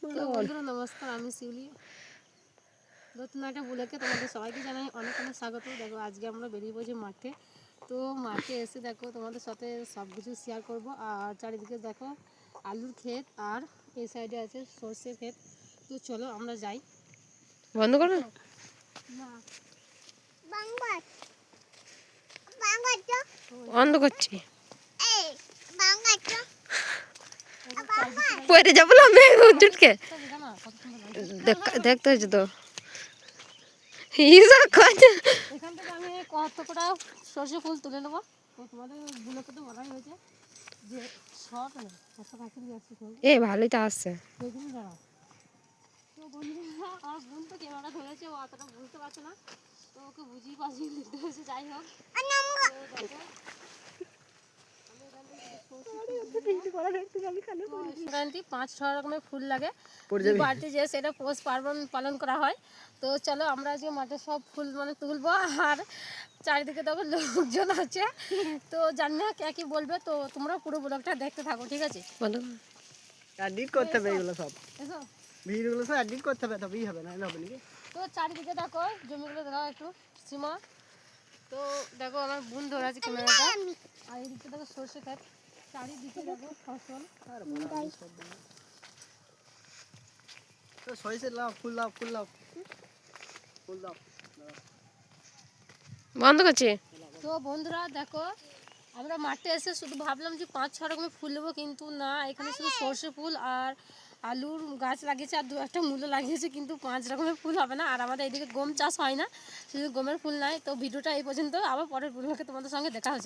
তো বন্ধুরা নমস্কার, আমি শিউলি। নতুন একটা ব্লগে তোমাদের সবাইকে জানাই অনেক অনেক স্বাগত। দেখো আজকে আমরা বেরিয়ে পড়েছি মাঠে। তো মাঠে এসে দেখো তোমাদের সাথে সব কিছু শেয়ার করবো। আর চারিদিকে দেখো আলুর ক্ষেত, আর এই সাইডে আছে সর্ষের ক্ষেত। তো চলো আমরা যাই। বন্ধ করো না, বন্ধ করছি। পরে যাবো না আমি চুটকে দেখতে হয়েছে তো এখান থেকে আমি কত করে সর্ষে ফুল তুলে নেবো। তো তোমাদের ব্লগে তো বলাই হয়েছে যে সব এ ভালোই তো আসছে। বেগুন দাঁড়াও। তো বন্ধুরা আমার বোন তো ক্যামেরা ধরেছে, ও অতটা বুঝতে পারছে না, তো ওকে বুঝিয়ে পাশিয়ে নিতে হয়েছে। যাই হোক, সংক্রান্তি 5-6 রকমের ফুল লাগে বাড়িতে, যে সেটা পৌষ পার্বণ পালন করা হয়। তো চলো আমরা আজকে মাঠে সব ফুল মানে তুলবো। আর চারিদিকে দেখো লোকজন আছে, তো জানি না কে কি বলবে। তো তোমরা পুরো ব্লগটা দেখতে থাকো, ঠিক আছে? এডিট করতে হবে এগুলো সব, এসো। ভিডিওগুলো সব এডিট করতে হবে, তবেই হবে, না হবে নাকি? তো চারিদিকে দেখো জমিগুলো দেখাও একটু সীমা। তো দেখো আমার বোন ধরে আছে ক্যামেরাটা, আর এদিকে দেখো সর্ষে ক্ষেত, চারিদিকে দেখো ফসল। তো সরিষে লাও, ফুল লাও, ফুল লাও, ফুল লাও। বন্ধ করছি। তো বন্ধুরা দেখো আমরা মাঠে এসে শুধু ভাবলাম যে 5-6 রকমের ফুল নেবো, কিন্তু না, এখানে শুধু সর্ষে ফুল আর আলুর গাছ লাগিয়েছে, আর 2-1টা মূলো লাগিয়েছে, কিন্তু 5 রকমের ফুল হবে না। আর আমাদের এদিকে গম চাষ হয় না, শুধু গমের ফুল নাই। তো ভিডিওটা এই পর্যন্ত, আবার পরের ব্লগে তোমাদের সঙ্গে দেখা হচ্ছে।